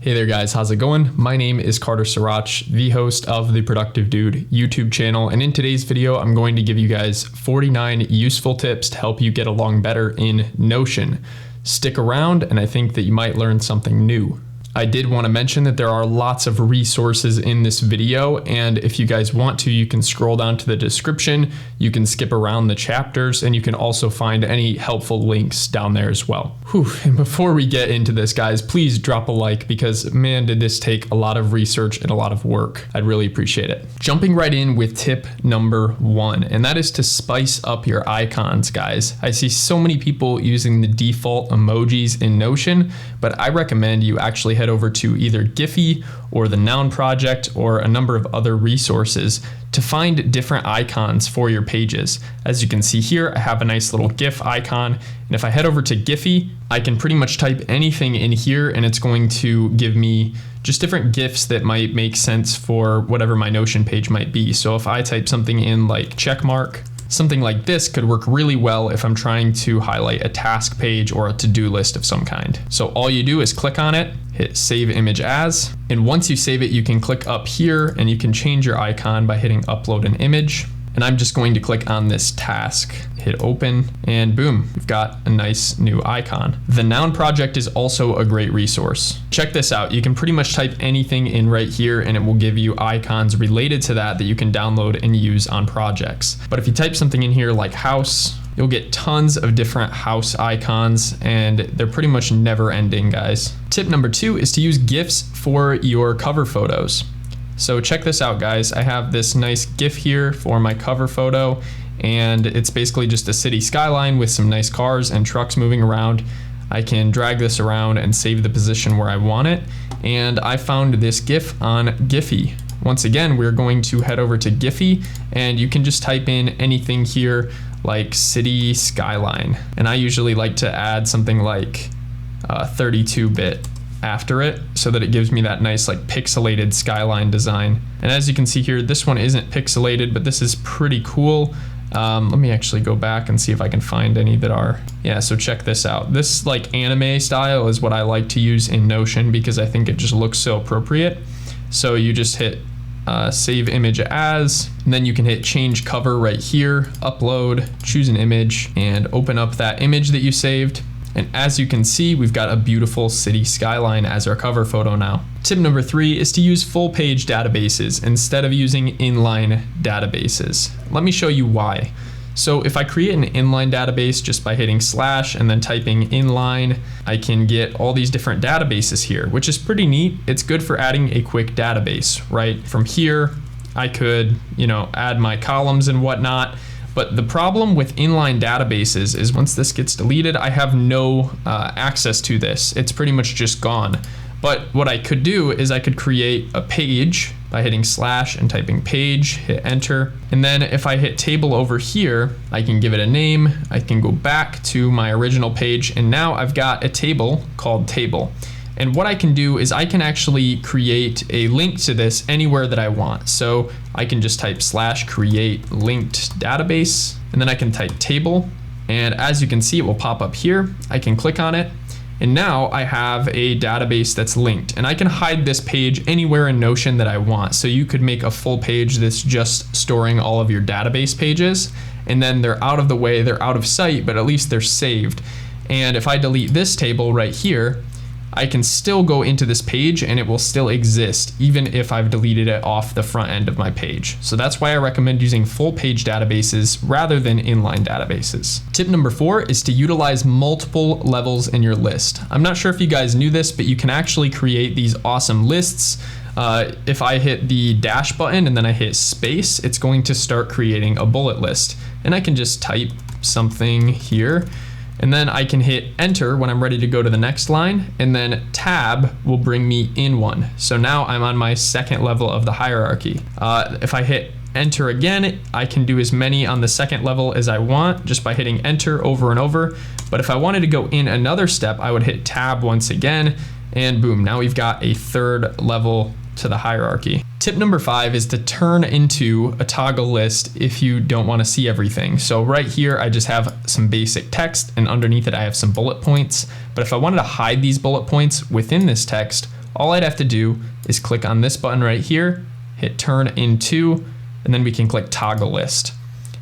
Hey there guys, how's it going? My name is Carter Srirac, the host of the Productive Dude YouTube channel, and in today's video I'm going to give you guys 49 useful tips to help you get along better in Notion. Stick around and I think that you might learn something new. I did want to mention that there are lots of resources in this video, and if you guys want to, you can scroll down to the description, you can skip around the chapters, and you can also find any helpful links down there as well. Whew, and before we get into this, guys, please drop a like because, man, did this take a lot of research and a lot of work. I'd really appreciate it. Jumping right in with tip number 1, and that is to spice up your icons, guys. I see so many people using the default emojis in Notion, but I recommend you actually head over to either Giphy or the Noun project or a number of other resources to find different icons for your pages. As you can see here, I have a nice little GIF icon, and if I head over to Giphy, I can pretty much type anything in here and it's going to give me just different GIFs that might make sense for whatever my Notion page might be. So if I type something in like check mark, something like this could work really well if I'm trying to highlight a task page or a to-do list of some kind. So all you do is click on it, hit save image as, and once you save it, you can click up here and you can change your icon by hitting upload an image. And I'm just going to click on this task, hit open, and boom, we've got a nice new icon. The Noun project is also a great resource. Check this out. You can pretty much type anything in right here and it will give you icons related to that you can download and use on projects. But if you type something in here like house, you'll get tons of different house icons and they're pretty much never ending, guys. Tip number 2 is to use GIFs for your cover photos. So check this out, guys. I have this nice GIF here for my cover photo, and it's basically just a city skyline with some nice cars and trucks moving around. I can drag this around and save the position where I want it, and I found this GIF on Giphy. Once again, we're going to head over to Giphy, and you can just type in anything here like city skyline, and I usually like to add something like 32-bit after it so that it gives me that nice like pixelated skyline design. And as you can see here, this one isn't pixelated, but this is pretty cool. Let me actually go back and see if I can find any that are. Yeah, so check this out. This like anime style is what I like to use in Notion because I think it just looks so appropriate. So you just hit save image as, and then you can hit change cover right here, upload, choose an image, and open up that image that you saved. And as you can see, we've got a beautiful city skyline as our cover photo now. Tip number 3 is to use full page databases instead of using inline databases. Let me show you why. So if I create an inline database just by hitting / and then typing inline, I can get all these different databases here, which is pretty neat. It's good for adding a quick database, right? From here, I could, add my columns and whatnot. But the problem with inline databases is once this gets deleted, I have no access to this. It's pretty much just gone. But what I could do is I could create a page by hitting / and typing page, hit enter. And then if I hit table over here, I can give it a name. I can go back to my original page, and now I've got a table called table. And what I can do is I can actually create a link to this anywhere that I want. So I can just type / create linked database, and then I can type table. And as you can see, it will pop up here. I can click on it. And now I have a database that's linked, and I can hide this page anywhere in Notion that I want. So you could make a full page that's just storing all of your database pages, and then they're out of the way, they're out of sight, but at least they're saved. And if I delete this table right here, I can still go into this page and it will still exist even if I've deleted it off the front end of my page. So that's why I recommend using full page databases rather than inline databases. Tip number 4 is to utilize multiple levels in your list. I'm not sure if you guys knew this, but you can actually create these awesome lists. If I hit the dash button and then I hit space, it's going to start creating a bullet list. And I can just type something here. And then I can hit enter when I'm ready to go to the next line, and then tab will bring me in one. So now I'm on my second level of the hierarchy. If I hit enter again, I can do as many on the second level as I want just by hitting enter over and over. But if I wanted to go in another step, I would hit tab once again, and boom, now we've got a third level to the hierarchy. Tip number 5 is to turn into a toggle list if you don't want to see everything. So right here, I just have some basic text, and underneath it, I have some bullet points. But if I wanted to hide these bullet points within this text, all I'd have to do is click on this button right here, hit turn into, and then we can click toggle list.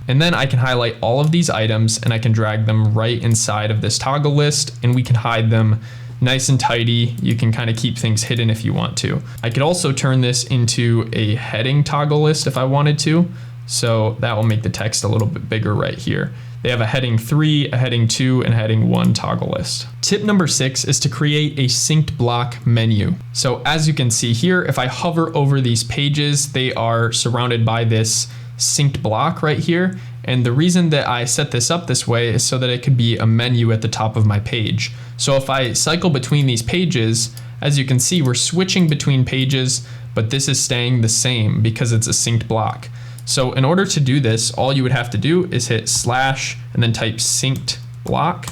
And then I can highlight all of these items and I can drag them right inside of this toggle list, and we can hide them nice and tidy. You can kind of keep things hidden if you want to. I could also turn this into a heading toggle list if I wanted to. So that will make the text a little bit bigger right here. They have a heading 3, a heading 2, and a heading 1 toggle list. Tip number 6 is to create a synced block menu. So as you can see here, if I hover over these pages, they are surrounded by this synced block right here. And the reason that I set this up this way is so that it could be a menu at the top of my page. So if I cycle between these pages, as you can see, we're switching between pages, but this is staying the same because it's a synced block. So in order to do this, all you would have to do is hit slash and then type synced block.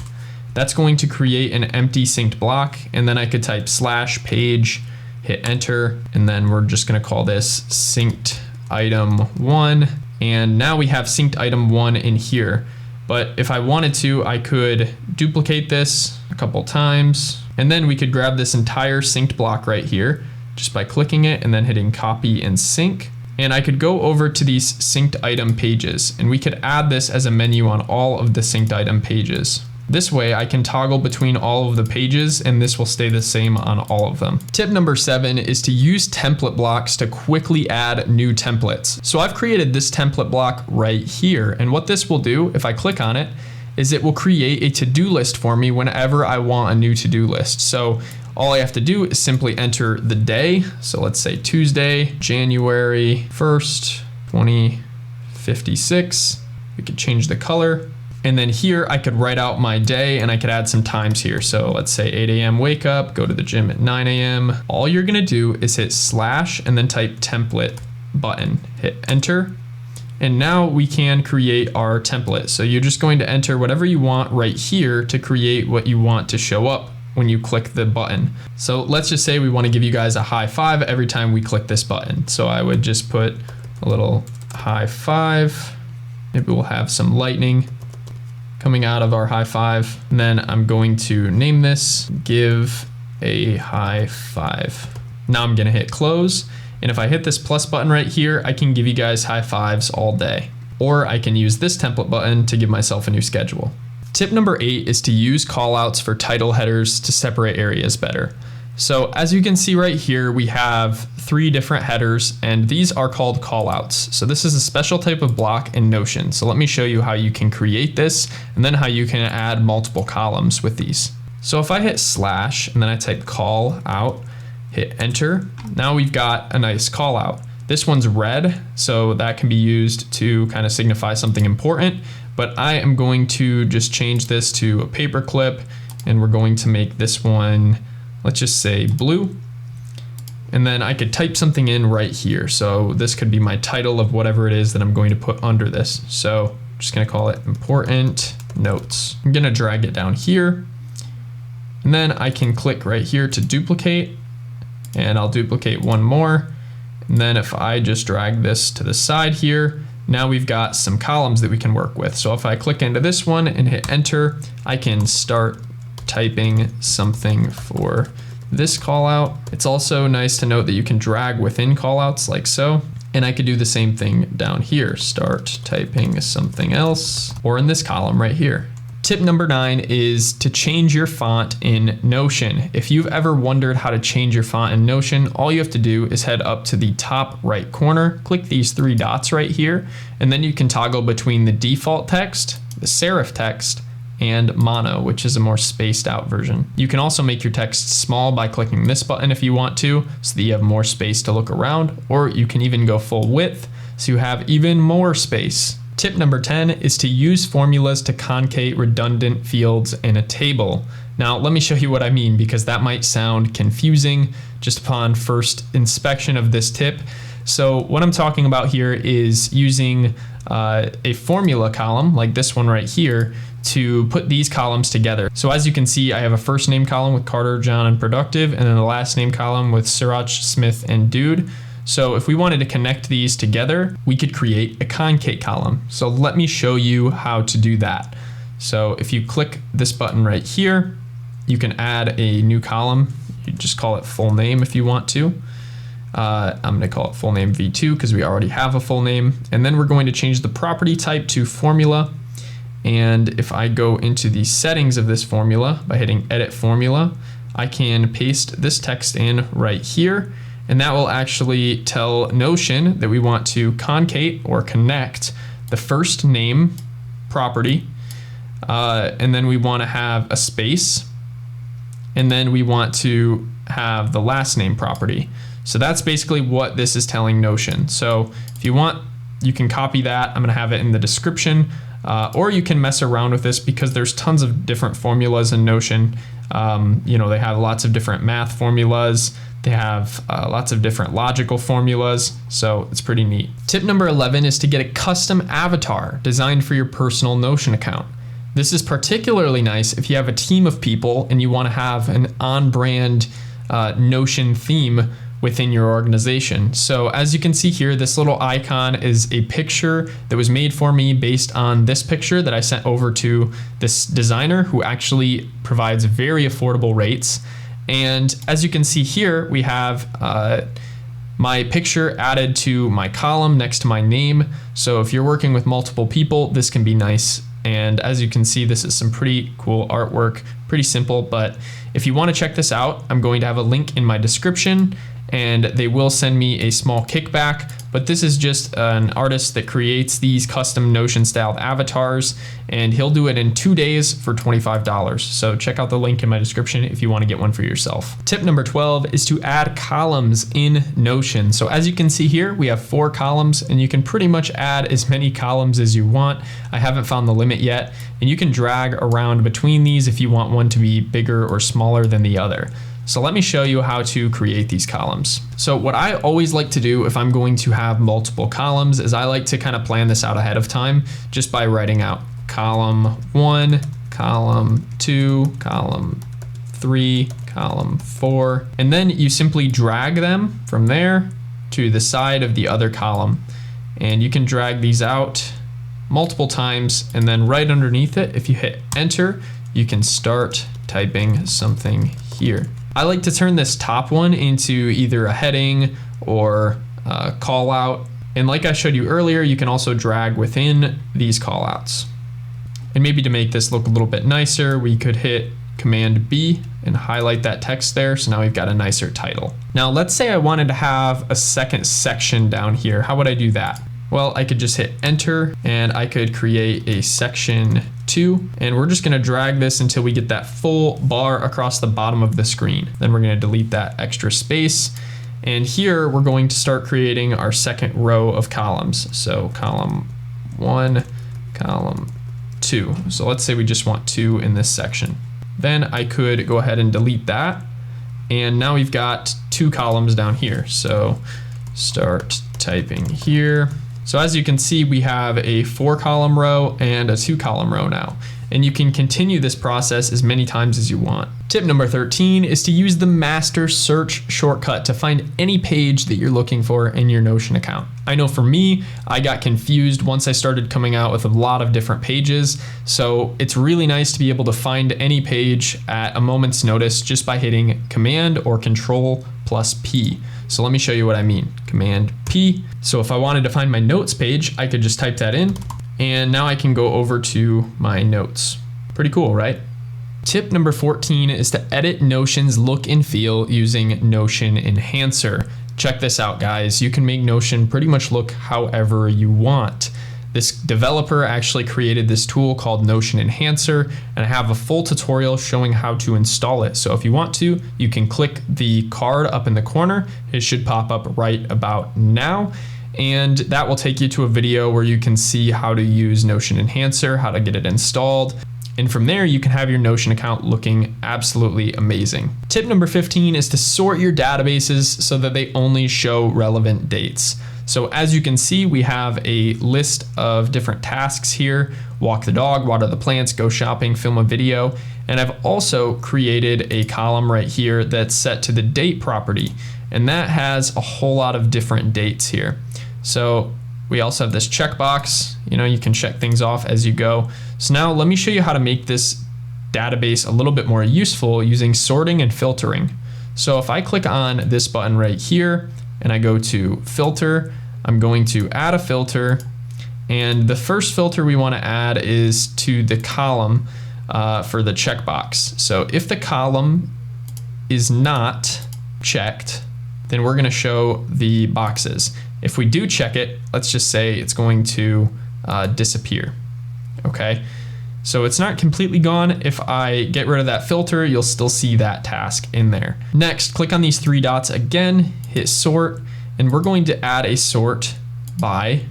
That's going to create an empty synced block. And then I could type slash page, hit enter, and then we're just gonna call this synced item 1. And now we have synced item 1 in here. But if I wanted to, I could duplicate this a couple times, and then we could grab this entire synced block right here just by clicking it and then hitting copy and sync. And I could go over to these synced item pages, and we could add this as a menu on all of the synced item pages. This way I can toggle between all of the pages, and this will stay the same on all of them. Tip number 7 is to use template blocks to quickly add new templates. So I've created this template block right here, and what this will do, if I click on it, is it will create a to-do list for me whenever I want a new to-do list. So all I have to do is simply enter the day. So let's say Tuesday, January 1st, 2056. We could change the color. And then here I could write out my day, and I could add some times here. So let's say 8 a.m. wake up, go to the gym at 9 a.m. All you're gonna do is hit slash and then type template button, hit enter. And now we can create our template. So you're just going to enter whatever you want right here to create what you want to show up when you click the button. So let's just say we want to give you guys a high five every time we click this button. So I would just put a little high five. Maybe we'll have some lightning coming out of our high five. And then I'm going to name this give a high five. Now I'm gonna hit close. And if I hit this plus button right here, I can give you guys high fives all day. Or I can use this template button to give myself a new schedule. Tip number 8 is to use callouts for title headers to separate areas better. So as you can see right here, we have 3 different headers, and these are called callouts. So this is a special type of block in Notion. So let me show you how you can create this, and then how you can add multiple columns with these. So if I hit slash and then I type call out, hit enter, now we've got a nice call out. This one's red, so that can be used to kind of signify something important, but I am going to just change this to a paperclip, and we're going to make this one, let's just say blue. And then I could type something in right here. So this could be my title of whatever it is that I'm going to put under this. So I'm just gonna call it important notes. I'm gonna drag it down here, and then I can click right here to duplicate, and I'll duplicate one more. And then if I just drag this to the side here, now we've got some columns that we can work with. So if I click into this one and hit enter, I can start typing something for this call out. It's also nice to note that you can drag within callouts like so. And I could do the same thing down here. Start typing something else, or in this column right here. Tip number 9 is to change your font in Notion. If you've ever wondered how to change your font in Notion, all you have to do is head up to the top right corner, click these 3 dots right here, and then you can toggle between the default text, the serif text, and mono, which is a more spaced out version. You can also make your text small by clicking this button if you want to, so that you have more space to look around, or you can even go full width, so you have even more space. Tip number 10 is to use formulas to concate redundant fields in a table. Now, let me show you what I mean, because that might sound confusing just upon first inspection of this tip. So what I'm talking about here is using a formula column like this one right here to put these columns together. So as you can see, I have a first name column with Carter, John, and Productive, and then the last name column with Sirach, Smith, and Dude. So if we wanted to connect these together, we could create a concate column. So let me show you how to do that. So if you click this button right here, you can add a new column. You just call it full name if you want to. I'm going to call it full name v2 because we already have a full name. And then we're going to change the property type to formula. And if I go into the settings of this formula by hitting edit formula, I can paste this text in right here. And that will actually tell Notion that we want to concate or connect the first name property. And then we want to have a space. And then we want to have the last name property. So that's basically what this is telling Notion. So if you want, you can copy that. I'm going to have it in the description, or you can mess around with this because there's tons of different formulas in Notion. They have lots of different math formulas. They have lots of different logical formulas, so it's pretty neat. Tip number 11 is to get a custom avatar designed for your personal Notion account. This is particularly nice if you have a team of people and you want to have an on-brand Notion theme within your organization. So as you can see here, this little icon is a picture that was made for me based on this picture that I sent over to this designer who actually provides very affordable rates. And as you can see here, we have my picture added to my column next to my name. So if you're working with multiple people, this can be nice. And as you can see, this is some pretty cool artwork, pretty simple, but if you want to check this out, I'm going to have a link in my description and they will send me a small kickback. But this is just an artist that creates these custom Notion styled avatars, and he'll do it in 2 days for $25. So check out the link in my description if you want to get one for yourself. Tip number 12 is to add columns in Notion. So as you can see here, we have 4 columns and you can pretty much add as many columns as you want. I haven't found the limit yet, and you can drag around between these if you want one to be bigger or smaller than the other. So let me show you how to create these columns. So what I always like to do if I'm going to have multiple columns is I like to kind of plan this out ahead of time just by writing out column 1, column 2, column 3, column 4, and then you simply drag them from there to the side of the other column. And you can drag these out multiple times, and then right underneath it, if you hit enter, you can start typing something here. I like to turn this top one into either a heading or a call out. And like I showed you earlier, you can also drag within these call outs. And maybe to make this look a little bit nicer, we could hit Command B and highlight that text there. So now we've got a nicer title. Now let's say I wanted to have a second section down here. How would I do that? Well, I could just hit enter and I could create a section 2, and we're just gonna drag this until we get that full bar across the bottom of the screen. Then we're gonna delete that extra space. And here we're going to start creating our second row of columns. So column 1, column 2. So let's say we just want 2 in this section. Then I could go ahead and delete that. And now we've got 2 columns down here. So start typing here. So as you can see, we have a 4-column row and a 2-column row now. And you can continue this process as many times as you want. Tip number 13 is to use the master search shortcut to find any page that you're looking for in your Notion account. I know for me, I got confused once I started coming out with a lot of different pages. So it's really nice to be able to find any page at a moment's notice just by hitting Command or Control plus P. So let me show you what I mean. Command P. So if I wanted to find my notes page, I could just type that in, and now I can go over to my notes. Pretty cool, right? Tip number 14 is to edit Notion's look and feel using Notion Enhancer. Check this out, guys. You can make Notion pretty much look however you want. This developer actually created this tool called Notion Enhancer, and I have a full tutorial showing how to install it. So if you want to, you can click the card up in the corner. It should pop up right about now. And that will take you to a video where you can see how to use Notion Enhancer, how to get it installed. And from there, you can have your Notion account looking absolutely amazing. Tip number 15 is to sort your databases so that they only show relevant dates. So as you can see, we have a list of different tasks here: walk the dog, water the plants, go shopping, film a video. And I've also created a column right here that's set to the date property. And that has a whole lot of different dates here. So we also have this checkbox. You can check things off as you go. So now let me show you how to make this database a little bit more useful using sorting and filtering. So if I click on this button right here and I go to filter, I'm going to add a filter. And the first filter we want to add is to the column for the checkbox. So if the column is not checked, then we're going to show the boxes. If we do check it, let's just say it's going to disappear. Okay, so it's not completely gone. If I get rid of that filter, you'll still see that task in there. Next, click on these three dots again, hit sort, and we're going to add a sort by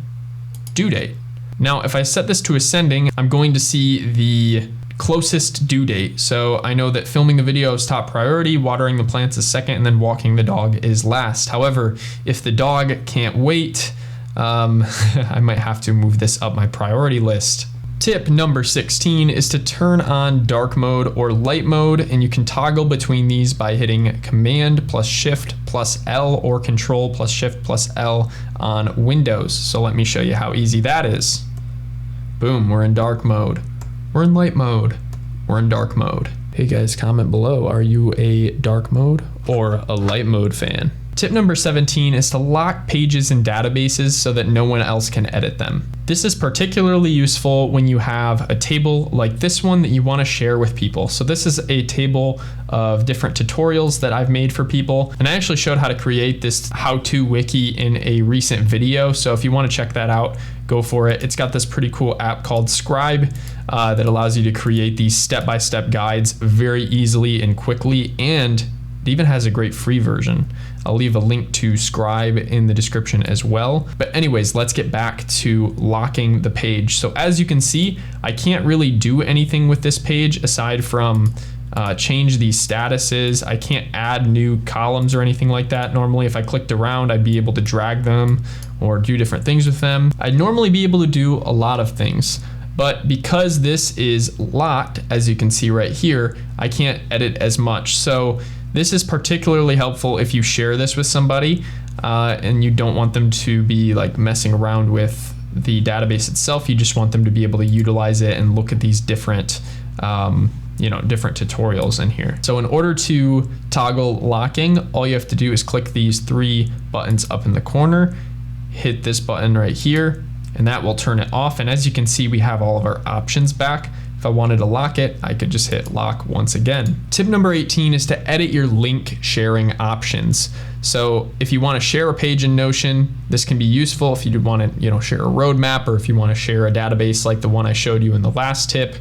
due date. Now, if I set this to ascending, I'm going to see the closest due date. So I know that filming the video is top priority, watering the plants is second, and then walking the dog is last. However, if the dog can't wait, I might have to move this up my priority list. Tip number 16 is to turn on dark mode or light mode, and you can toggle between these by hitting Command plus Shift plus L or Control plus Shift plus L on Windows. So let me show you how easy that is. Boom, we're in dark mode. We're in light mode. We're in dark mode. Hey guys, comment below, are you a dark mode or a light mode fan? Tip number 17 is to lock pages in databases so that no one else can edit them. This is particularly useful when you have a table like this one that you want to share with people. So this is a table of different tutorials that I've made for people. And I actually showed how to create this how-to wiki in a recent video. So if you want to check that out, go for it. It's got this pretty cool app called Scribe that allows you to create these step-by-step guides very easily and quickly, and it even has a great free version. I'll leave a link to Scribe in the description as well. But anyways, let's get back to locking the page. So as you can see, I can't really do anything with this page aside from change these statuses. I can't add new columns or anything like that. Normally, if I clicked around, I'd be able to drag them or do different things with them. I'd normally be able to do a lot of things. But because this is locked, as you can see right here, I can't edit as much. So this is particularly helpful if you share this with somebody and you don't want them to be like messing around with the database itself. You just want them to be able to utilize it and look at these different different tutorials in here. So in order to toggle locking, all you have to do is click these three buttons up in the corner, hit this button right here, and that will turn it off. And as you can see, we have all of our options back. If I wanted to lock it, I could just hit lock once again. Tip number 18 is to edit your link sharing options. So if you want to share a page in Notion, this can be useful if you want to share a roadmap, or if you want to share a database like the one I showed you in the last tip.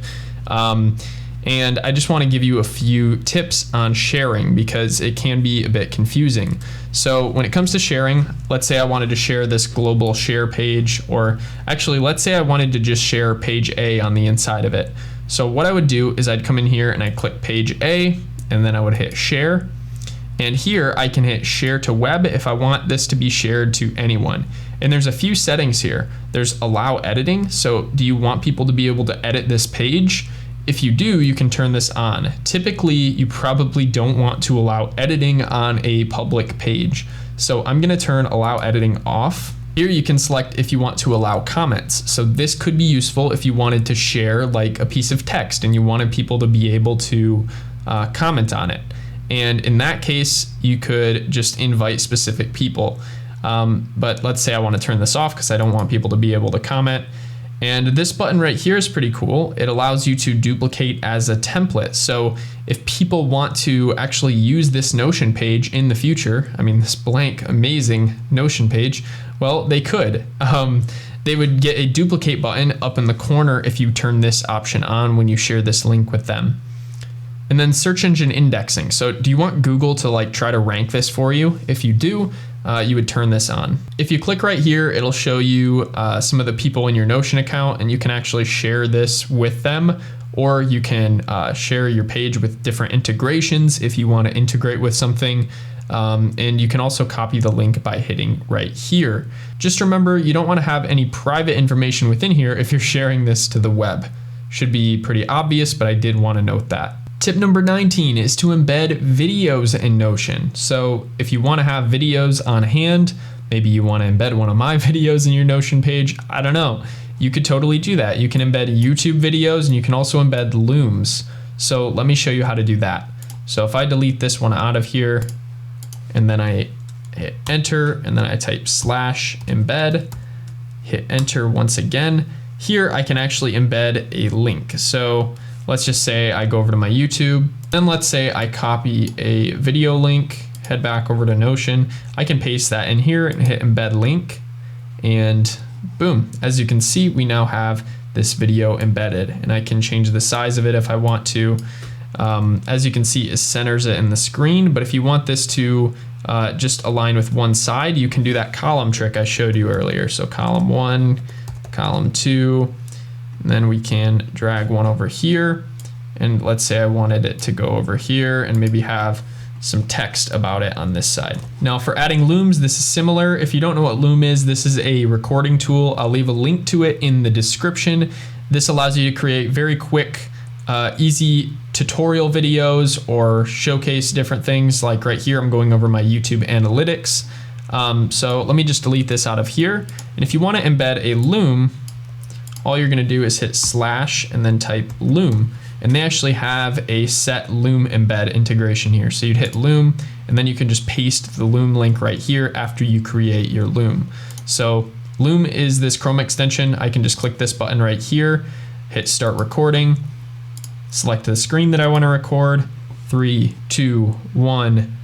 And I just want to give you a few tips on sharing because it can be a bit confusing. So when it comes to sharing, let's say I wanted to share this global share page, or actually let's say I wanted to just share page A on the inside of it. So what I would do is I'd come in here and I'd click page A, and then I would hit share. And here I can hit share to web if I want this to be shared to anyone. And there's a few settings here. There's allow editing. So do you want people to be able to edit this page? If you do, you can turn this on. Typically, you probably don't want to allow editing on a public page. So I'm gonna turn allow editing off. Here you can select if you want to allow comments. So this could be useful if you wanted to share like a piece of text and you wanted people to be able to comment on it. And in that case, you could just invite specific people. But let's say I want to turn this off because I don't want people to be able to comment. And this button right here is pretty cool. It allows you to duplicate as a template. So if people want to actually use this Notion page in the future, I mean, this blank, amazing Notion page, well, they could. They would get a duplicate button up in the corner if you turn this option on when you share this link with them. And then search engine indexing. So do you want Google to like try to rank this for you? If you do, you would turn this on. If you click right here, it'll show you some of the people in your Notion account, and you can actually share this with them, or you can share your page with different integrations if you want to integrate with something. And you can also copy the link by hitting right here. Just remember, you don't want to have any private information within here if you're sharing this to the web. Should be pretty obvious, but I did want to note that. Tip number 19 is to embed videos in Notion. So if you want to have videos on hand, maybe you want to embed one of my videos in your Notion page, I don't know. You could totally do that. You can embed YouTube videos, and you can also embed looms. So let me show you how to do that. So if I delete this one out of here, and then I hit enter, and then I type /embed, hit enter once again. Here I can actually embed a link. So let's just say I go over to my YouTube, then let's say I copy a video link, head back over to Notion. I can paste that in here and hit embed link, and boom, as you can see, we now have this video embedded, and I can change the size of it if I want to. As you can see, it centers it in the screen, but if you want this to just align with one side, you can do that column trick I showed you earlier. So column 1, column 2, and then we can drag one over here, and let's say I wanted it to go over here and maybe have some text about it on this side. Now for adding looms, this is similar. If you don't know what loom is, this is a recording tool. I'll leave a link to it in the description. This allows you to create very quick, easy tutorial videos or showcase different things. Like right here, I'm going over my YouTube analytics. So let me just delete this out of here. And if you want to embed a loom, all you're going to do is hit / and then type loom. And they actually have a set loom embed integration here. So you'd hit loom, and then you can just paste the loom link right here after you create your loom. So loom is this Chrome extension. I can just click this button right here, hit start recording, select the screen that I want to record. 3, 2, 1.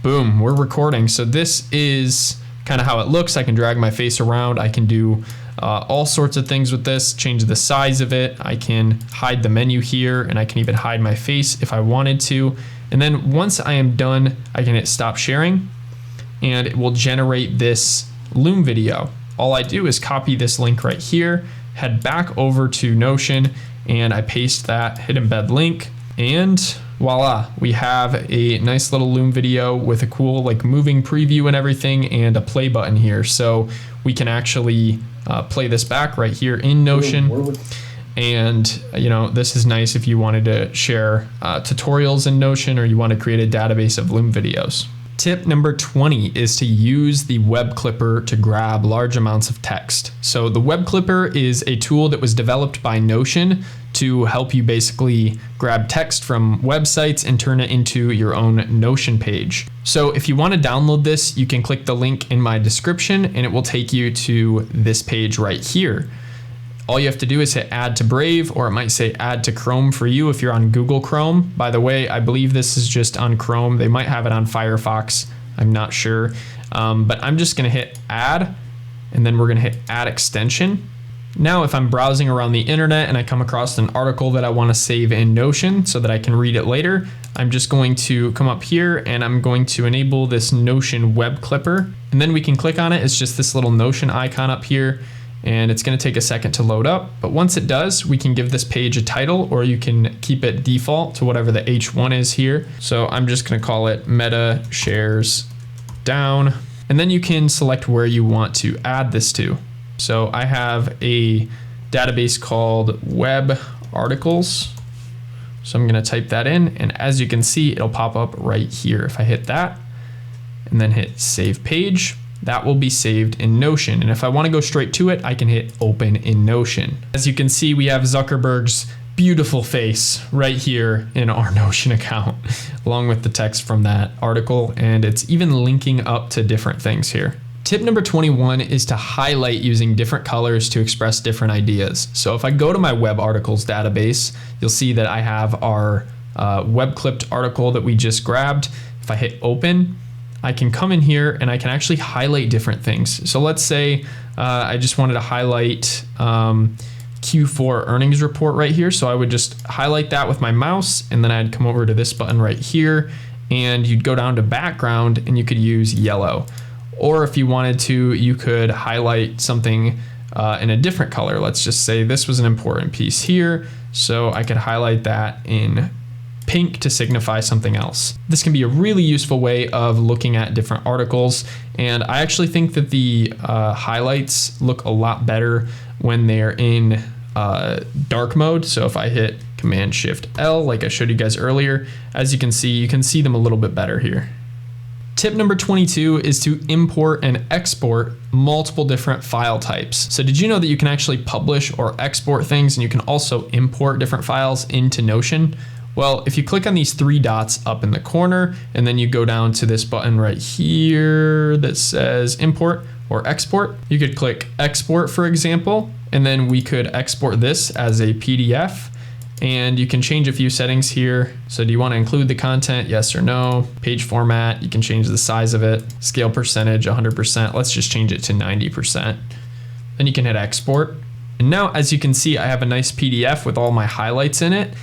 Boom, we're recording. So this is kind of how it looks. I can drag my face around. I can do all sorts of things with this, change the size of it. I can hide the menu here, and I can even hide my face if I wanted to. And then once I am done, I can hit stop sharing, and it will generate this loom video. All I do is copy this link right here, head back over to Notion, and I paste that, hit embed link, and voila, we have a nice little loom video with a cool like moving preview and everything, and a play button here. So we can actually play this back right here in Notion. And you know, this is nice if you wanted to share tutorials in Notion, or you want to create a database of loom videos. Tip number 20 is to use the web clipper to grab large amounts of text. So the web clipper is a tool that was developed by Notion to help you basically grab text from websites and turn it into your own Notion page. So if you want to download this, you can click the link in my description, and it will take you to this page right here. All you have to do is hit add to Brave, or it might say add to Chrome for you if you're on Google Chrome. By the way, I believe this is just on Chrome. They might have it on Firefox. I'm not sure. But I'm just gonna hit add, and then we're gonna hit add extension. Now, if I'm browsing around the internet and I come across an article that I wanna save in Notion so that I can read it later, I'm just going to come up here and I'm going to enable this Notion web clipper. And then we can click on it. It's just this little Notion icon up here, and it's going to take a second to load up. But once it does, we can give this page a title, or you can keep it default to whatever the H1 is here. So I'm just going to call it Meta Shares Down. And then you can select where you want to add this to. So I have a database called Web Articles. So I'm going to type that in, and as you can see, it'll pop up right here. If I hit that and then hit Save Page, that will be saved in Notion. And if I want to go straight to it, I can hit Open in Notion. As you can see, we have Zuckerberg's beautiful face right here in our Notion account, along with the text from that article, and it's even linking up to different things here. Tip number 21 is to highlight using different colors to express different ideas. So if I go to my web articles database, you'll see that I have our web clipped article that we just grabbed. If I hit open, I can come in here and I can actually highlight different things. So let's say I just wanted to highlight Q4 earnings report right here. So I would just highlight that with my mouse, and then I'd come over to this button right here, and you'd go down to background and you could use yellow. Or if you wanted to, you could highlight something in a different color. Let's just say this was an important piece here, so I could highlight that in pink to signify something else. This can be a really useful way of looking at different articles, and I actually think that the highlights look a lot better when they're in dark mode. So if I hit Command-Shift-L like I showed you guys earlier, as you can see them a little bit better here. Tip number 22 is to import and export multiple different file types. So did you know that you can actually publish or export things, and you can also import different files into Notion? Well, if you click on these three dots up in the corner, and then you go down to this button right here that says import or export, you could click export, for example, and then we could export this as a PDF. And you can change a few settings here. So do you want to include the content? Yes or no. Page format, you can change the size of it. Scale percentage, 100%. Let's just change it to 90%. Then you can hit export. And now, as you can see, I have a nice PDF with all my highlights in it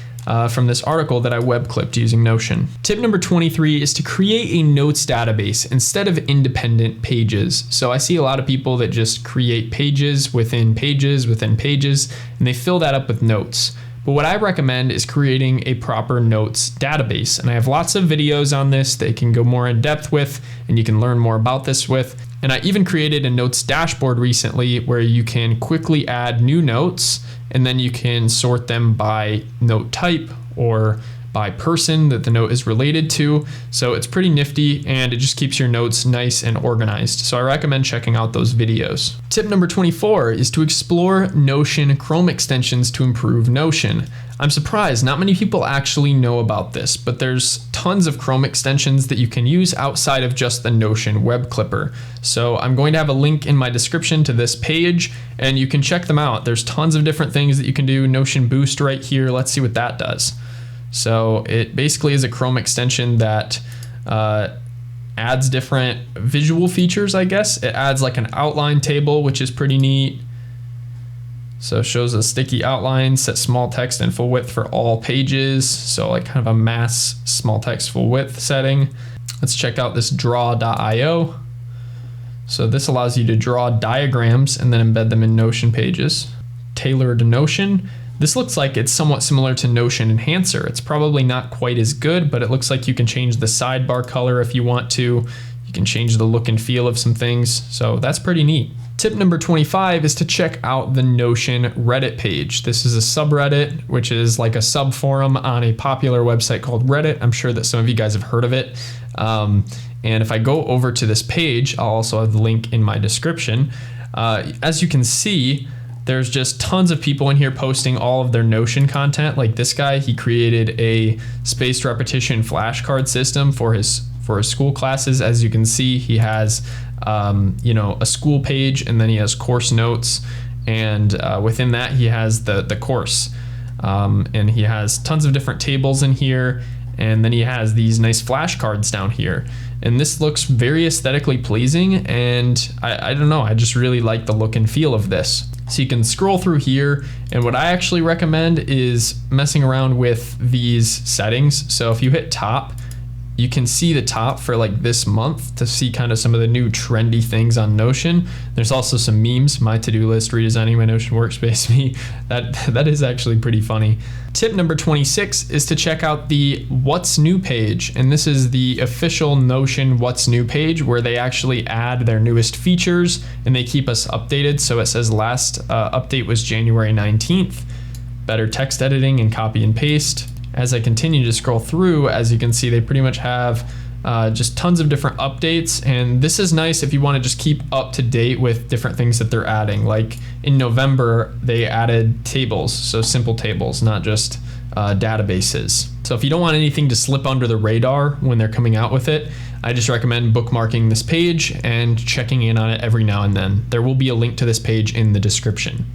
from this article that I web clipped using Notion. Tip number 23 is to create a notes database instead of independent pages. So I see a lot of people that just create pages within pages within pages, and they fill that up with notes. But what I recommend is creating a proper notes database. And I have lots of videos on this that you can go more in depth with, and you can learn more about this with. And I even created a notes dashboard recently where you can quickly add new notes, and then you can sort them by note type or by person that the note is related to. So it's pretty nifty, and it just keeps your notes nice and organized. So I recommend checking out those videos. Tip number 24 is to explore Notion Chrome extensions to improve Notion. I'm surprised not many people actually know about this, but there's tons of Chrome extensions that you can use outside of just the Notion web clipper. So I'm going to have a link in my description to this page, and you can check them out. There's tons of different things that you can do. Notion Boost right here. Let's see what that does. So it basically is a Chrome extension that adds different visual features, I guess. It adds like an outline table, which is pretty neat. So it shows a sticky outline, set small text and full width for all pages. So like kind of a mass small text full width setting. Let's check out this draw.io. So this allows you to draw diagrams and then embed them in Notion pages. Tailored Notion. This looks like it's somewhat similar to Notion Enhancer. It's probably not quite as good, but it looks like you can change the sidebar color if you want to. You can change the look and feel of some things. So that's pretty neat. Tip number 25 is to check out the Notion Reddit page. This is a subreddit, which is like a sub forum on a popular website called Reddit. I'm sure that some of you guys have heard of it. And if I go over to this page, I'll also have the link in my description. As you can see, there's just tons of people in here posting all of their Notion content. Like this guy, he created a spaced repetition flashcard system for his school classes. As you can see, he has a school page, and then he has course notes, and within that he has the course, and he has tons of different tables in here, and then he has these nice flashcards down here. And this looks very aesthetically pleasing, and I don't know, I just really like the look and feel of this. So you can scroll through here, and what I actually recommend is messing around with these settings. So if you hit top, you can see the top for like this month to see kind of some of the new trendy things on Notion. There's also some memes, my to-do list, redesigning my Notion workspace me. That is actually pretty funny. Tip number 26 is to check out the What's New page. And this is the official Notion What's New page where they actually add their newest features and they keep us updated. So it says last update was January 19th. Better text editing and copy and paste. As I continue to scroll through, as you can see, they pretty much have just tons of different updates, and this is nice if you want to just keep up to date with different things that they're adding. Like in November, they added tables, so simple tables, not just databases. So if you don't want anything to slip under the radar when they're coming out with it, I just recommend bookmarking this page and checking in on it every now and then. There will be a link to this page in the description.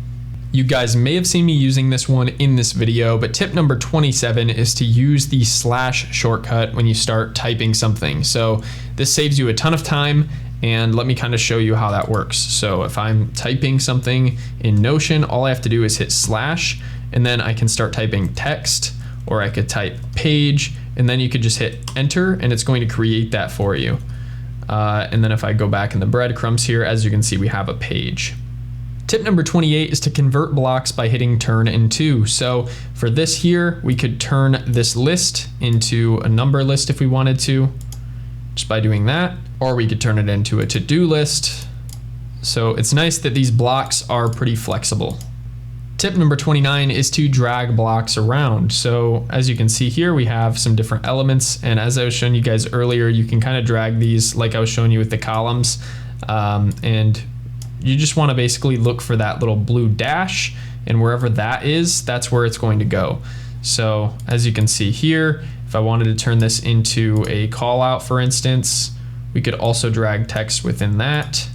You guys may have seen me using this one in this video, but tip number 27 is to use the slash shortcut when you start typing something. So this saves you a ton of time, and let me kind of show you how that works. So if I'm typing something in Notion, all I have to do is hit slash, and then I can start typing text, or I could type page, and then you could just hit enter, and it's going to create that for you. And then if I go back in the breadcrumbs here, as you can see, we have a page. Tip number 28 is to convert blocks by hitting turn into. So for this here, we could turn this list into a number list if we wanted to, just by doing that, or we could turn it into a to-do list. So it's nice that these blocks are pretty flexible. Tip number 29 is to drag blocks around. So as you can see here, we have some different elements, and as I was showing you guys earlier, you can kind of drag these like I was showing you with the columns, and you just want to basically look for that little blue dash, and wherever that is, that's where it's going to go. So as you can see here, if I wanted to turn this into a call out, for instance, we could also drag text within that.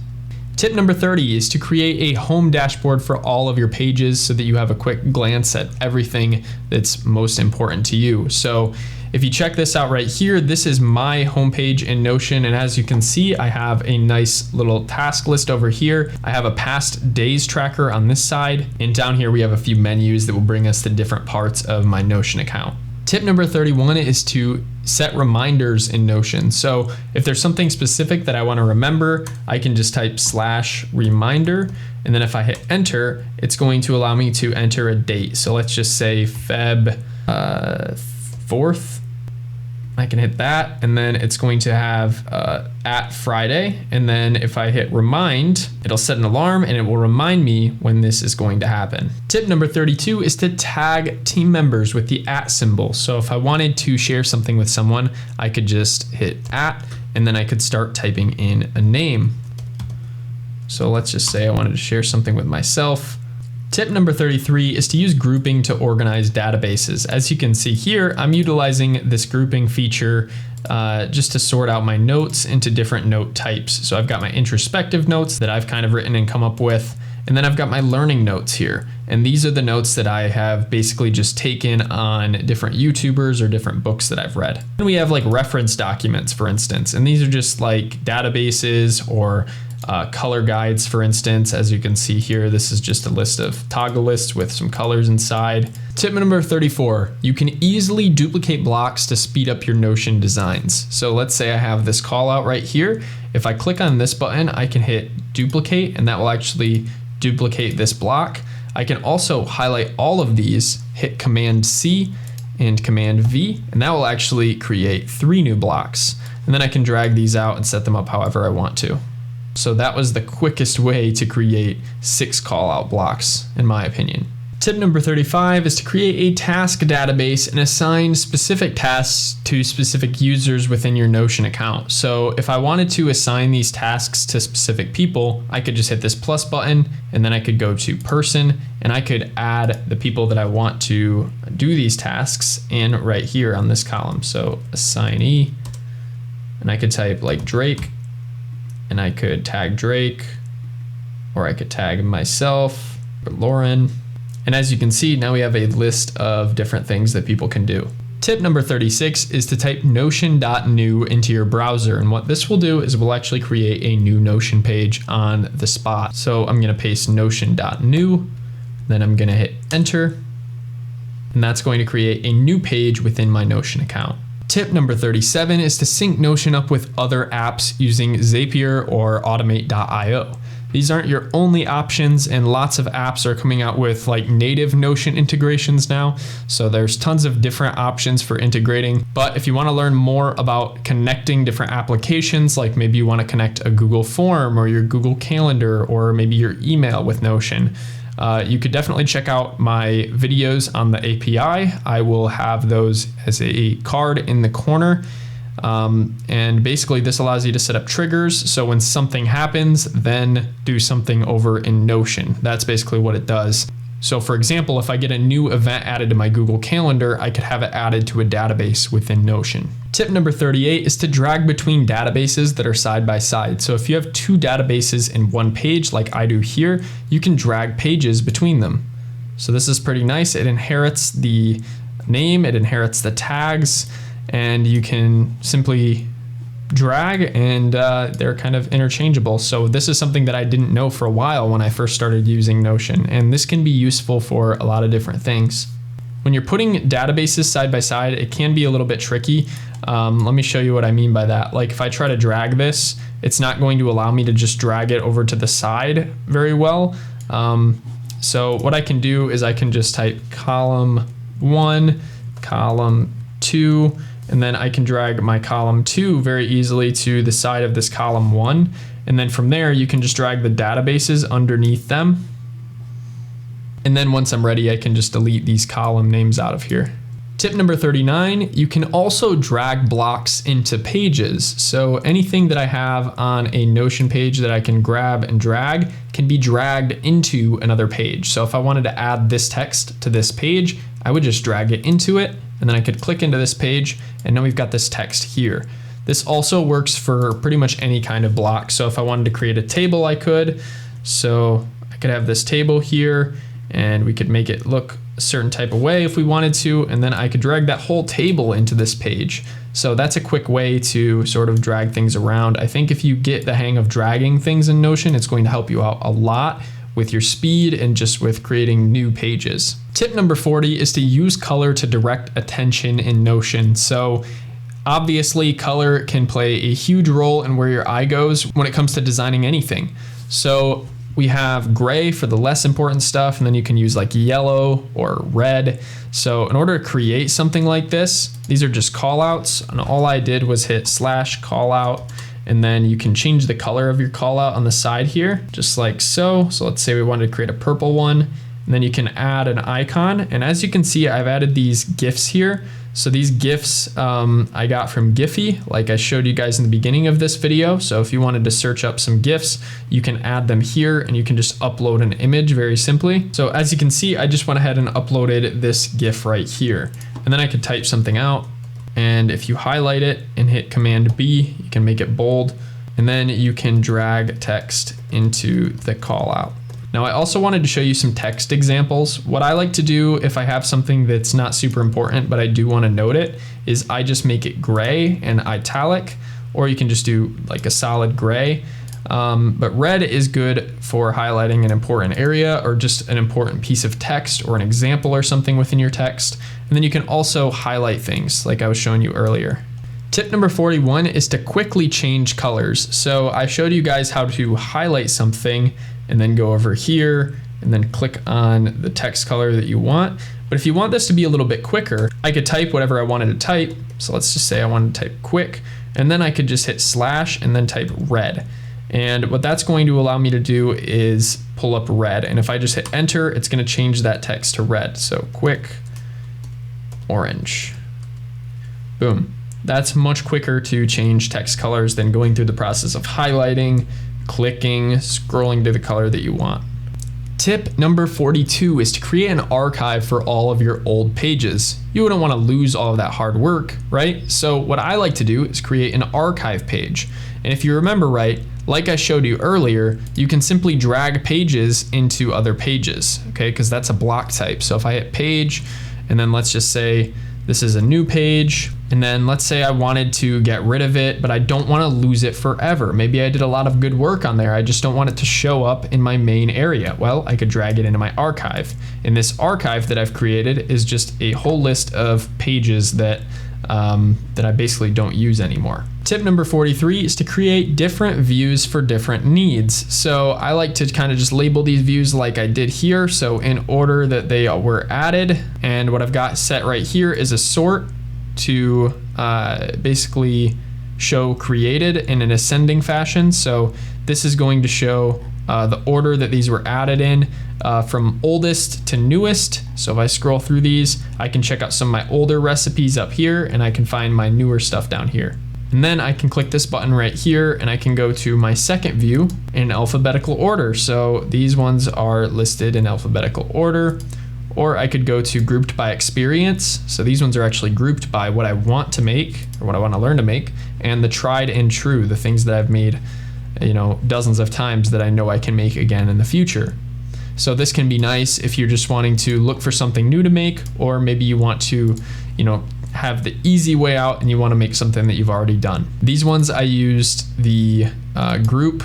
Tip number 30 is to create a home dashboard for all of your pages so that you have a quick glance at everything that's most important to you. So if you check this out right here, this is my homepage in Notion. And as you can see, I have a nice little task list over here. I have a past days tracker on this side. And down here, we have a few menus that will bring us to different parts of my Notion account. Tip number 31 is to set reminders in Notion. So if there's something specific that I want to remember, I can just type /reminder. And then if I hit enter, it's going to allow me to enter a date. So let's just say Feb 4th. I can hit that, and then it's going to have at Friday. And then if I hit remind, it'll set an alarm and it will remind me when this is going to happen. Tip number 32 is to tag team members with the @ symbol. So if I wanted to share something with someone, I could just hit @ and then I could start typing in a name. So let's just say I wanted to share something with myself. Tip number 33 is to use grouping to organize databases. As you can see here, I'm utilizing this grouping feature just to sort out my notes into different note types. So I've got my introspective notes that I've kind of written and come up with, and then I've got my learning notes here. And these are the notes that I have basically just taken on different YouTubers or different books that I've read. And we have like reference documents, for instance, and these are just like databases or color guides, for instance. As you can see here, this is just a list of toggle lists with some colors inside. Tip number 34, you can easily duplicate blocks to speed up your Notion designs. So let's say I have this call out right here. If I click on this button, I can hit duplicate, and that will actually duplicate this block. I can also highlight all of these, hit Command C and Command V, and that will actually create 3 new blocks. And then I can drag these out and set them up however I want to. So that was the quickest way to create 6 call out blocks, in my opinion. Tip number 35 is to create a task database and assign specific tasks to specific users within your Notion account. So if I wanted to assign these tasks to specific people, I could just hit this plus button, and then I could go to person, and I could add the people that I want to do these tasks in right here on this column. So assignee, and I could type like Drake, and I could tag Drake, or I could tag myself or Lauren. And as you can see, now we have a list of different things that people can do. Tip number 36 is to type notion.new into your browser. And what this will do is we'll actually create a new Notion page on the spot. So I'm gonna paste notion.new, then I'm gonna hit enter, and that's going to create a new page within my Notion account. Tip number 37 is to sync Notion up with other apps using Zapier or automate.io. These aren't your only options, and lots of apps are coming out with like native Notion integrations now. So there's tons of different options for integrating. But if you want to learn more about connecting different applications, like maybe you want to connect a Google Form or your Google Calendar or maybe your email with Notion, you could definitely check out my videos on the API. I will have those as a card in the corner. And basically this allows you to set up triggers. So when something happens, then do something over in Notion. That's basically what it does. So for example, if I get a new event added to my Google Calendar, I could have it added to a database within Notion. Tip number 38 is to drag between databases that are side by side. So if you have 2 databases in one page, like I do here, you can drag pages between them. So this is pretty nice. It inherits the name, it inherits the tags, and you can simply drag, and they're kind of interchangeable. So this is something that I didn't know for a while when I first started using Notion, and this can be useful for a lot of different things. When you're putting databases side by side, it can be a little bit tricky. Let me show you what I mean by that. Like if I try to drag this, it's not going to allow me to just drag it over to the side very well. So what I can do is I can just type column 1, column 2, and then I can drag my column 2 very easily to the side of this column 1. And then from there, you can just drag the databases underneath them. And then once I'm ready, I can just delete these column names out of here. Tip number 39, you can also drag blocks into pages. So anything that I have on a Notion page that I can grab and drag can be dragged into another page. So if I wanted to add this text to this page, I would just drag it into it, and then I could click into this page, and now we've got this text here. This also works for pretty much any kind of block. So if I wanted to create a table, I could. So I could have this table here, and we could make it look a certain type of way if we wanted to, and then I could drag that whole table into this page. So that's a quick way to sort of drag things around. I think if you get the hang of dragging things in Notion, it's going to help you out a lot with your speed and just with creating new pages. Tip number 40 is to use color to direct attention in Notion. So obviously color can play a huge role in where your eye goes when it comes to designing anything. So we have gray for the less important stuff, and then you can use like yellow or red. So in order to create something like this, these are just callouts, and all I did was hit /callout, and then you can change the color of your callout on the side here, just like so. So let's say we wanted to create a purple one, and then you can add an icon. And as you can see, I've added these GIFs here. So these GIFs I got from Giphy, like I showed you guys in the beginning of this video. So if you wanted to search up some GIFs, you can add them here, and you can just upload an image very simply. So as you can see, I just went ahead and uploaded this GIF right here. And then I could type something out, and if you highlight it and hit Command B, you can make it bold, and then you can drag text into the call out. Now I also wanted to show you some text examples. What I like to do if I have something that's not super important, but I do want to note it, is I just make it gray and italic, or you can just do like a solid gray. But red is good for highlighting an important area or just an important piece of text or an example or something within your text. And then you can also highlight things like I was showing you earlier. Tip number 41 is to quickly change colors. So I showed you guys how to highlight something and then go over here and then click on the text color that you want. But if you want this to be a little bit quicker, I could type whatever I wanted to type. So let's just say I wanted to type quick, and then I could just hit / and then type red. And what that's going to allow me to do is pull up red. And if I just hit enter, it's going to change that text to red. So quick orange. Boom. That's much quicker to change text colors than going through the process of highlighting, clicking, scrolling to the color that you want. Tip number 42 is to create an archive for all of your old pages. You wouldn't want to lose all of that hard work, right? So what I like to do is create an archive page. And if you remember right, like I showed you earlier, you can simply drag pages into other pages, okay? Because that's a block type. So if I hit page, and then let's just say this is a new page, and then let's say I wanted to get rid of it, but I don't want to lose it forever. Maybe I did a lot of good work on there. I just don't want it to show up in my main area. Well, I could drag it into my archive. And this archive that I've created is just a whole list of pages that I basically don't use anymore. Tip number 43 is to create different views for different needs. So I like to kind of just label these views like I did here. So in order that they were added, and what I've got set right here is a sort to basically show created in an ascending fashion. So this is going to show the order that these were added in from oldest to newest. So if I scroll through these, I can check out some of my older recipes up here, and I can find my newer stuff down here. And then I can click this button right here, and I can go to my second view in alphabetical order. So these ones are listed in alphabetical order. Or I could go to grouped by experience. So these ones are actually grouped by what I want to make or what I want to learn to make, and the tried and true, the things that I've made, dozens of times that I know I can make again in the future. So this can be nice if you're just wanting to look for something new to make, or maybe you want to, have the easy way out and you want to make something that you've already done. These ones I used the group,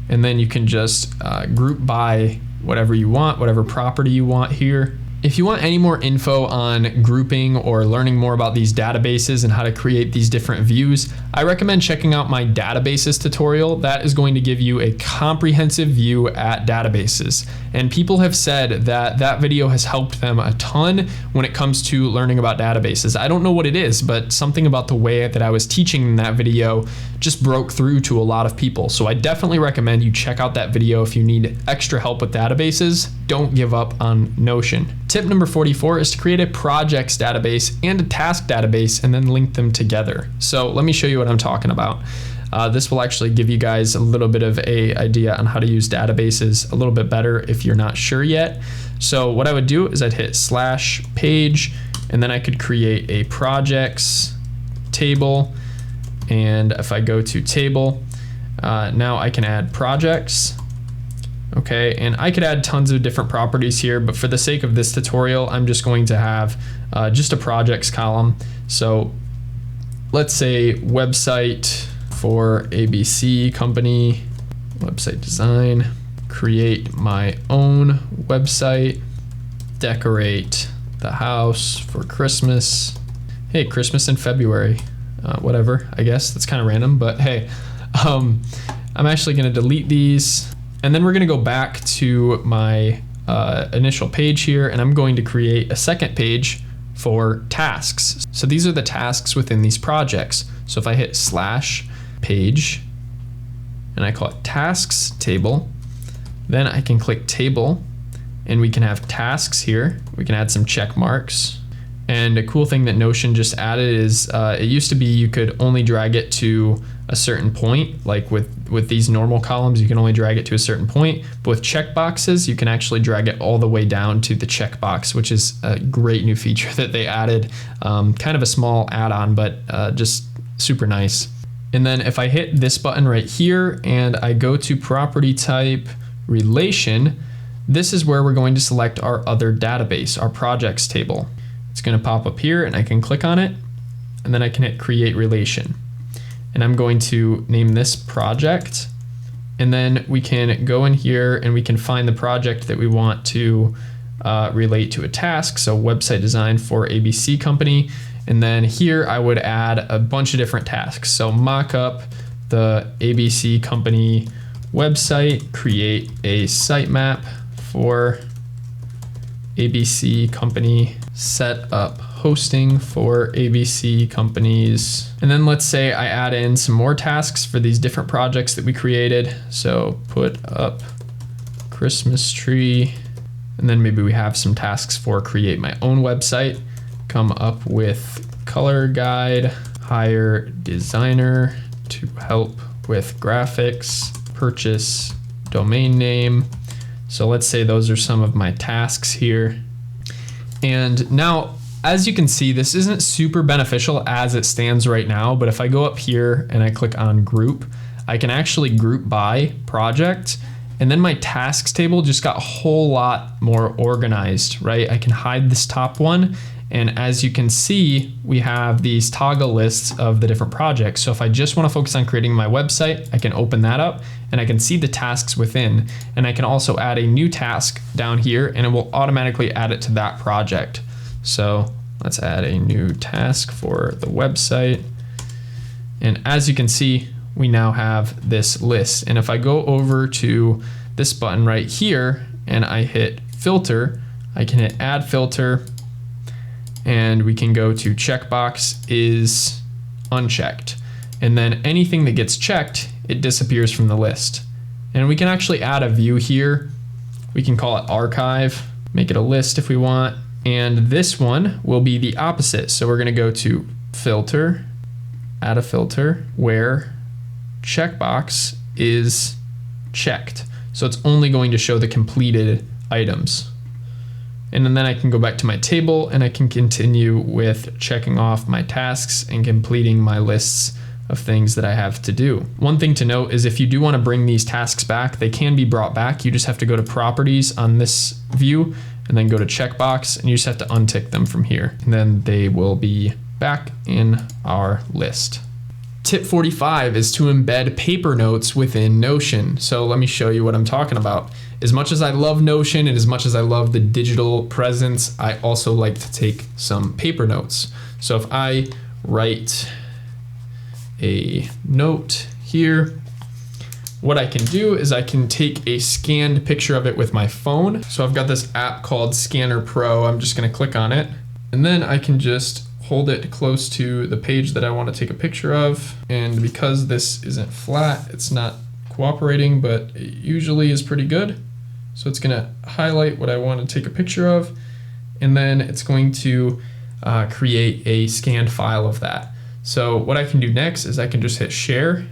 and then you can just group by whatever you want, whatever property you want here. If you want any more info on grouping or learning more about these databases and how to create these different views, I recommend checking out my databases tutorial. That is going to give you a comprehensive view at databases. And people have said that that video has helped them a ton when it comes to learning about databases. I don't know what it is, but something about the way that I was teaching in that video just broke through to a lot of people. So I definitely recommend you check out that video if you need extra help with databases. Don't give up on Notion. Tip number 44 is to create a projects database and a task database and then link them together. So let me show you what I'm talking about. This will actually give you guys a little bit of an idea on how to use databases a little bit better if you're not sure yet. So what I would do is I'd hit /page, and then I could create a projects table. And if I go to table, now I can add projects. Okay, and I could add tons of different properties here, but for the sake of this tutorial, I'm just going to have just a projects column. So let's say website for ABC company, website design, create my own website, decorate the house for Christmas. Hey, Christmas in February, whatever, I guess that's kind of random, but hey, I'm actually gonna delete these, and then we're gonna go back to my initial page here, and I'm going to create a second page for tasks. So these are the tasks within these projects. So if I hit /page and I call it tasks table, then I can click table and we can have tasks here. We can add some check marks. And a cool thing that Notion just added is it used to be you could only drag it to a certain point, like with these normal columns, you can only drag it to a certain point, but with checkboxes, you can actually drag it all the way down to the checkbox, which is a great new feature that they added. Kind of a small add-on, but just super nice. And then if I hit this button right here and I go to property type relation, this is where we're going to select our other database, our projects table. It's going to pop up here and I can click on it, and then I can hit create relation. And I'm going to name this project, and then we can go in here and we can find the project that we want to relate to a task. So website design for ABC company. And then here I would add a bunch of different tasks. So mock up the ABC company website, create a sitemap for ABC company, set up hosting for ABC companies. And then let's say I add in some more tasks for these different projects that we created. So put up Christmas tree, and then maybe we have some tasks for create my own website, come up with color guide, hire designer to help with graphics, purchase domain name. So let's say those are some of my tasks here. And now, as you can see, this isn't super beneficial as it stands right now, but if I go up here and I click on group, I can actually group by project, and then my tasks table just got a whole lot more organized, right? I can hide this top one, and as you can see, we have these toggle lists of the different projects. So if I just want to focus on creating my website, I can open that up and I can see the tasks within, and I can also add a new task down here and it will automatically add it to that project. So let's add a new task for the website. And as you can see, we now have this list. And if I go over to this button right here and I hit filter, I can hit add filter, and we can go to checkbox is unchecked. And then anything that gets checked, it disappears from the list. And we can actually add a view here. We can call it archive, make it a list if we want. And this one will be the opposite. So we're gonna go to filter, add a filter where checkbox is checked. So it's only going to show the completed items. And then I can go back to my table and I can continue with checking off my tasks and completing my lists of things that I have to do. One thing to note is if you do want to bring these tasks back, they can be brought back. You just have to go to properties on this view and then go to checkbox, and you just have to untick them from here. And then they will be back in our list. Tip 45 is to embed paper notes within Notion. So let me show you what I'm talking about. As much as I love Notion and as much as I love the digital presence, I also like to take some paper notes. So if I write a note here, what I can do is I can take a scanned picture of it with my phone. So I've got this app called Scanner Pro. I'm just gonna click on it, and then I can just hold it close to the page that I want to take a picture of. And because this isn't flat, it's not cooperating, but it usually is pretty good. So it's gonna highlight what I want to take a picture of, and then it's going to create a scanned file of that. So what I can do next is I can just hit share,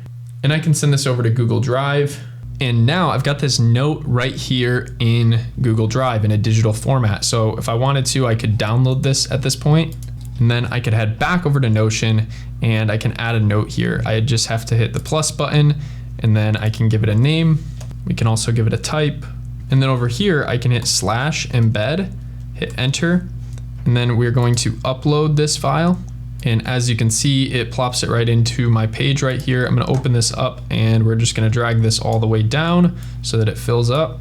and I can send this over to Google Drive. And now I've got this note right here in Google Drive in a digital format. So if I wanted to, I could download this at this point, and then I could head back over to Notion and I can add a note here. I just have to hit the plus button, and then I can give it a name. We can also give it a type. And then over here, I can hit /embed, hit enter, and then we're going to upload this file. And as you can see, it plops it right into my page right here. I'm gonna open this up, and we're just gonna drag this all the way down so that it fills up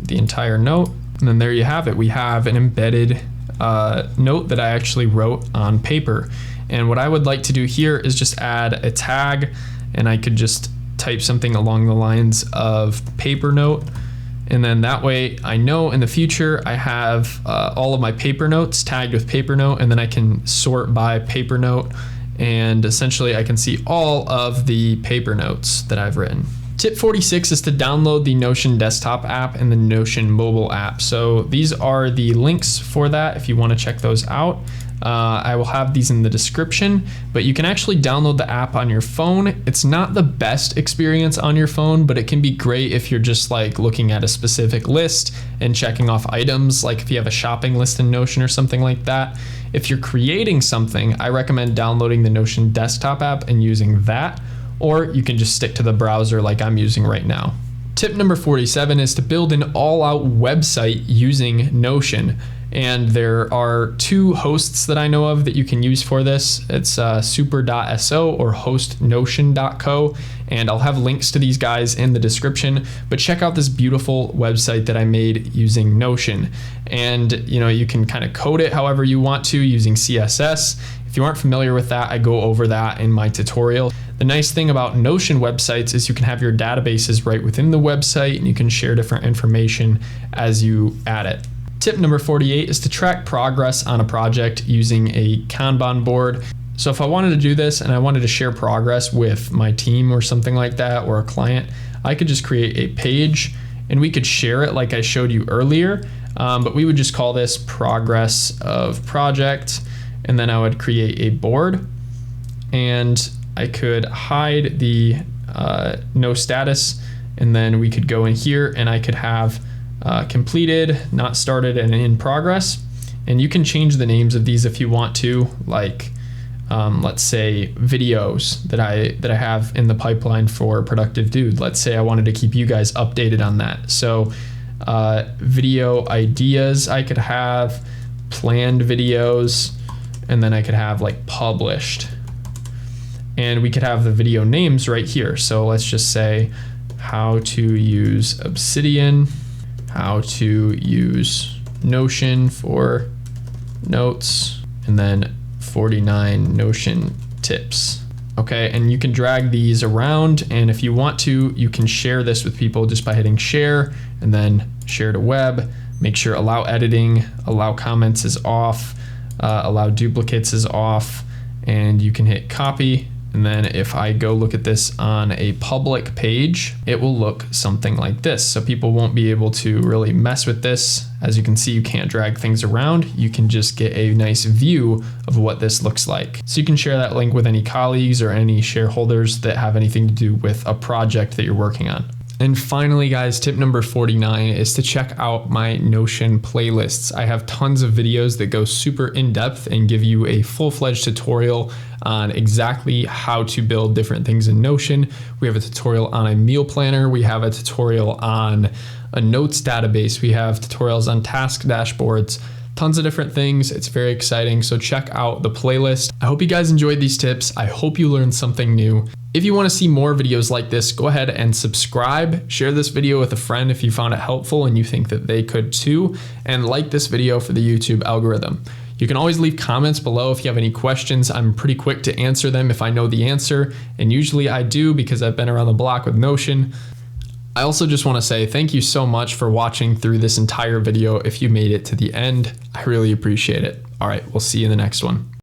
the entire note. And then there you have it. We have an embedded note that I actually wrote on paper. And what I would like to do here is just add a tag, and I could just type something along the lines of paper note. And then that way I know in the future I have all of my paper notes tagged with paper note, and then I can sort by paper note, and essentially I can see all of the paper notes that I've written. Tip 46 is to download the Notion desktop app and the Notion mobile app. So these are the links for that if you want to check those out. I will have these in the description, but you can actually download the app on your phone. It's not the best experience on your phone, but it can be great if you're just like looking at a specific list and checking off items, like if you have a shopping list in Notion or something like that. If you're creating something, I recommend downloading the Notion desktop app and using that, or you can just stick to the browser like I'm using right now. Tip number 47 is to build an all-out website using Notion. And there are two hosts that I know of that you can use for this. It's super.so or hostnotion.co, and I'll have links to these guys in the description. But check out this beautiful website that I made using Notion. And you can kind of code it however you want to using CSS. If you aren't familiar with that, I go over that in my tutorial. The nice thing about Notion websites is you can have your databases right within the website, and you can share different information as you add it. Tip number 48 is to track progress on a project using a Kanban board. So if I wanted to do this and I wanted to share progress with my team or something like that, or a client, I could just create a page and we could share it like I showed you earlier. But we would just call this progress of project. And then I would create a board, and I could hide the no status. And then we could go in here and I could have completed, not started, and in progress. And you can change the names of these if you want to, like let's say videos that I have in the pipeline for Productive Dude. Let's say I wanted to keep you guys updated on that. So video ideas, I could have planned videos, and then I could have like published. And we could have the video names right here. So let's just say how to use Obsidian, how to use Notion for notes, and then 49 Notion tips. Okay, and you can drag these around, and if you want to, you can share this with people just by hitting share, and then share to web. Make sure allow editing, allow comments is off, allow duplicates is off, and you can hit copy. And then if I go look at this on a public page, it will look something like this. So people won't be able to really mess with this. As you can see, you can't drag things around. You can just get a nice view of what this looks like. So you can share that link with any colleagues or any shareholders that have anything to do with a project that you're working on. And finally, guys, tip number 49 is to check out my Notion playlists. I have tons of videos that go super in depth and give you a full-fledged tutorial on exactly how to build different things in Notion. We have a tutorial on a meal planner. We have a tutorial on a notes database. We have tutorials on task dashboards. Tons of different things. It's very exciting. So check out the playlist. I hope you guys enjoyed these tips. I hope you learned something new. If you want to see more videos like this, go ahead and subscribe. Share this video with a friend if you found it helpful and you think that they could too. And like this video for the YouTube algorithm. You can always leave comments below if you have any questions. I'm pretty quick to answer them if I know the answer. And usually I do because I've been around the block with Notion. I also just want to say thank you so much for watching through this entire video. If you made it to the end, I really appreciate it. All right, we'll see you in the next one.